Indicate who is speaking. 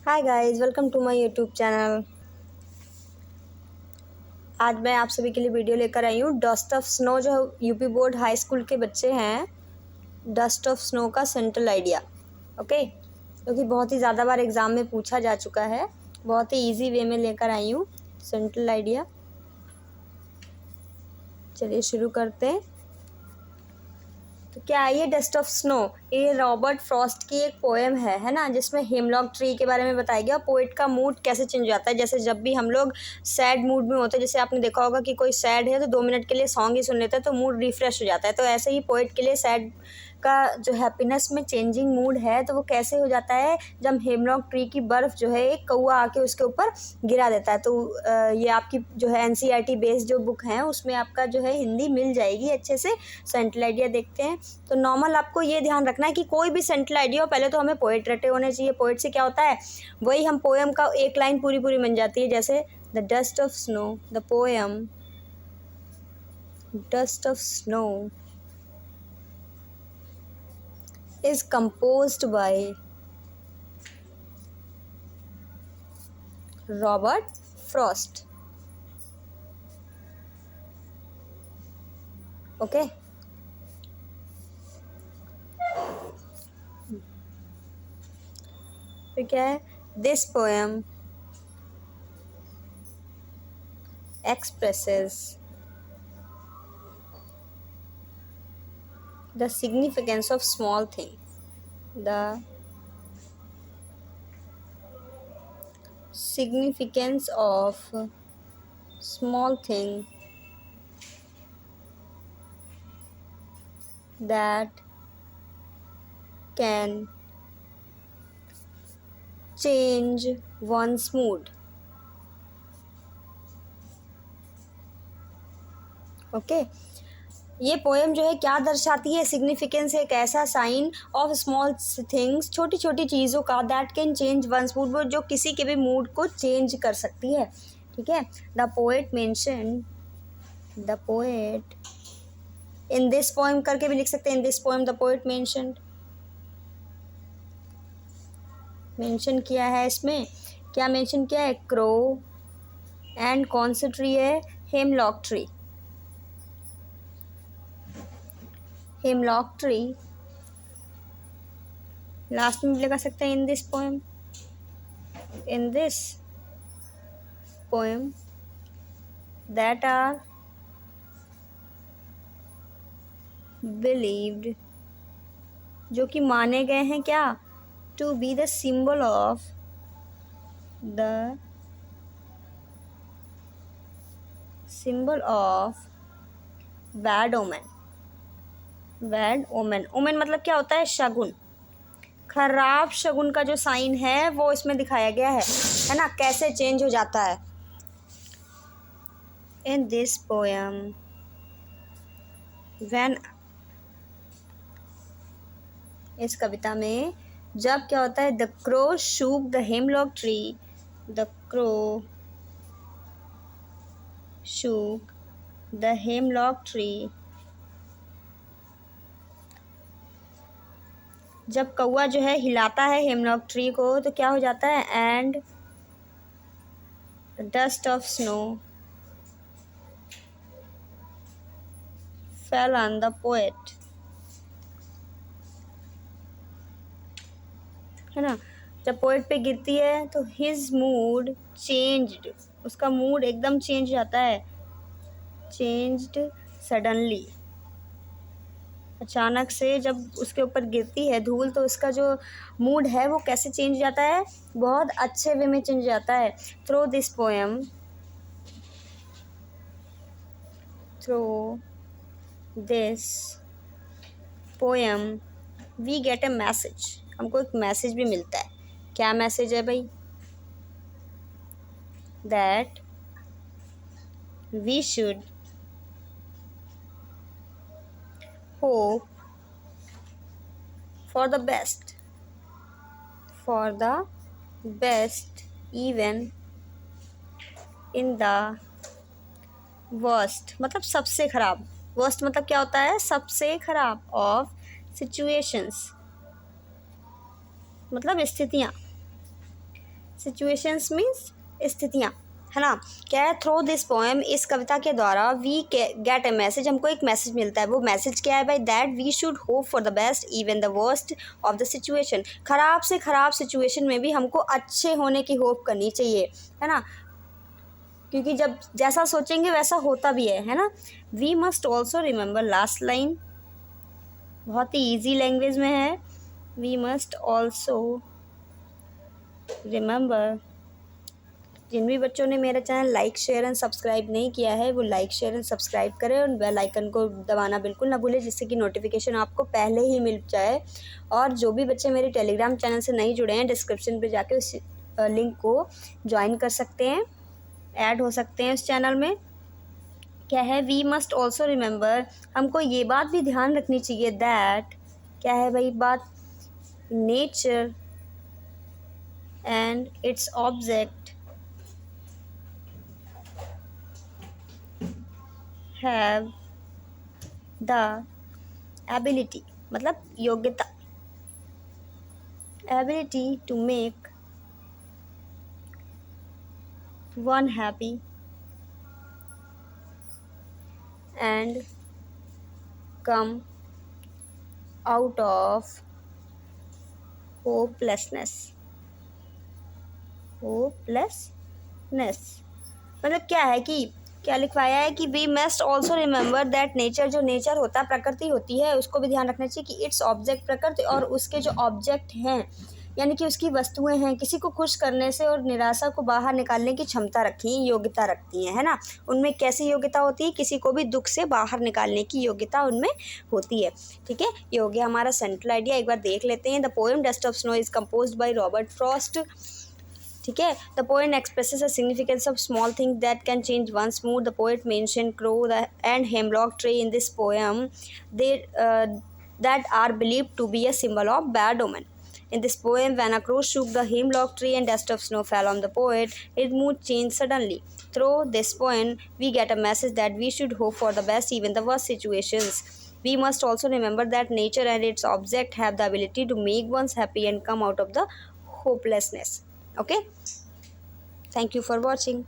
Speaker 1: Hi guys, welcome to my YouTube channel. आज मैं आप सभी के लिए वीडियो लेकर आई हूँ डस्ट ऑफ स्नो। जो यूपी बोर्ड हाई स्कूल के बच्चे हैं, डस्ट ऑफ स्नो का सेंट्रल आइडिया। ओके, क्योंकि बहुत ही ज़्यादा बार एग्ज़ाम में पूछा जा चुका है, बहुत ही इजी वे में लेकर आई हूँ सेंट्रल आइडिया। चलिए शुरू करते हैं। तो क्या है ये डस्ट ऑफ स्नो? ये रॉबर्ट फ्रॉस्ट की एक पोएम है ना, जिसमें हेमलॉक ट्री के बारे में बताया गया। पोइट का मूड कैसे चेंज हो जाता है, जैसे जब भी हम लोग सैड मूड में होते हैं, जैसे आपने देखा होगा कि कोई सैड है तो 2 मिनट के लिए सॉन्ग ही सुन लेता है तो मूड रिफ्रेश हो जाता है। तो ऐसे ही पोइट के लिए सैड का जो हैप्पीनेस में चेंजिंग मूड है, तो वो कैसे हो जाता है जब हेमलॉक ट्री की बर्फ़ जो है एक कौआ आके उसके ऊपर गिरा देता है। तो ये आपकी जो है एनसीईआरटी बेस्ड जो बुक है उसमें आपका जो है हिंदी मिल जाएगी अच्छे से। सेंट्रल आइडिया देखते हैं। तो नॉर्मल आपको ये ध्यान रखना है कि कोई भी सेंट्रल आइडिया हो, पहले तो हमें पोएट रटे होने चाहिए। पोएट से क्या होता है, वही हम पोएम का एक लाइन पूरी पूरी बन जाती है। जैसे the dust of snow, the poem Dust of snow is composed by Robert Frost. Okay. फिर क्या है, this poem expresses the significance of small things. The significance of small thing that can change one's mood. Okay ये poem जो है क्या दर्शाती है, significance एक ऐसा साइन ऑफ स्मॉल थिंग्स, छोटी छोटी चीज़ों का, that can change one's mood, वो जो किसी के भी मूड को चेंज कर सकती है। ठीक है। The poet mention, the poet in this poem करके भी लिख सकते हैं। In this poem the poet mention किया है। इसमें क्या मेंशन किया है, क्रो एंड कौन सा ट्री है, hemlock tree. Hemlock tree last में भी लगा सकते हैं। In this poem that are believed, जो कि माने गए हैं क्या, to be the symbol of bad omen. Bad omen, omen मतलब क्या होता है, शगुन, खराब शगुन का जो साइन है वो इसमें दिखाया गया है ना, कैसे चेंज हो जाता है। इन दिस पोएम व्हेन, इस कविता में जब क्या होता है, the crow shook the hemlock tree, the crow shook the hemlock tree, जब कौआ जो है हिलाता है हेमलॉक ट्री को तो क्या हो जाता है, and dust of snow fell on the poet, है ना। जब पोएट पे गिरती है तो हिज मूड चेंज्ड, उसका मूड एकदम चेंज हो जाता है। चेंज्ड सडनली, अचानक से जब उसके ऊपर गिरती है धूल तो उसका जो मूड है वो कैसे चेंज हो जाता है, बहुत अच्छे वे में चेंज हो जाता है। Through this poem we get a message, हमको एक मैसेज भी मिलता है। क्या मैसेज है भाई, that we should hope for the best even in the worst, मतलब सबसे खराब, वर्स्ट मतलब क्या होता है, सबसे खराब, ऑफ सिचुएशंस मतलब स्थितियाँ, सिचुएशंस मीन्स स्थितियाँ, है ना। क्या है, थ्रू दिस पोएम, इस कविता के द्वारा वी गेट ए मैसेज, हमको एक मैसेज मिलता है। वो मैसेज क्या है भाई, that we should hope for the best even the worst of the situation. ख़राब से ख़राब सिचुएशन में भी हमको अच्छे होने की होप करनी चाहिए, है ना, क्योंकि जब जैसा सोचेंगे वैसा होता भी है ना। We must also remember, last line बहुत ही ईजी लैंग्वेज में है। वी मस्ट ऑल्सो रिमेंबर, जिन भी बच्चों ने मेरा channel like share and subscribe नहीं किया है वो लाइक शेयर एंड सब्सक्राइब करें और बेल आइकन को दबाना बिल्कुल ना भूलें, जिससे कि नोटिफिकेशन आपको पहले ही मिल जाए। और जो भी बच्चे मेरे टेलीग्राम चैनल से नहीं जुड़े हैं, डिस्क्रिप्शन पे जाके उस लिंक को ज्वाइन कर सकते हैं, ऐड हो सकते हैं उस चैनल में। क्या है, वी मस्ट ऑल्सो रिमेंबर, हमको ये बात भी ध्यान रखनी चाहिए दैट, क्या है भाई बात, nature and its object have the ability, मतलब योग्यता, ability to make one happy and come out of hopelessness. मतलब क्या है कि क्या लिखवाया है कि we must also remember that nature, जो नेचर होता है, प्रकृति होती है, उसको भी ध्यान रखना चाहिए कि इट्स ऑब्जेक्ट, प्रकृति और उसके जो ऑब्जेक्ट हैं, यानी कि उसकी वस्तुएं हैं, किसी को खुश करने से और निराशा को बाहर निकालने की क्षमता रखती हैं, योग्यता रखती हैं, है ना। उनमें कैसी योग्यता होती है, किसी को भी दुख से बाहर निकालने की योग्यता उनमें होती है। ठीक है, ये हो गया हमारा सेंट्रल आइडिया। एक बार देख लेते हैं। The poem Dust of Snow is composed by Robert Frost. ठीक है, the poet expresses a significance of small thing that can change one's mood. The poet mention crow and hemlock tree in this poem, they that are believed to be a symbol of bad omen. In this poem, when a crow shook the hemlock tree and dust of snow fell on the poet, his mood changed suddenly. Through this poem, we get a message that we should hope for the best even the worst situations. We must also remember that nature and its object have the ability to make one's happy and come out of the hopelessness. Okay? Thank you for watching.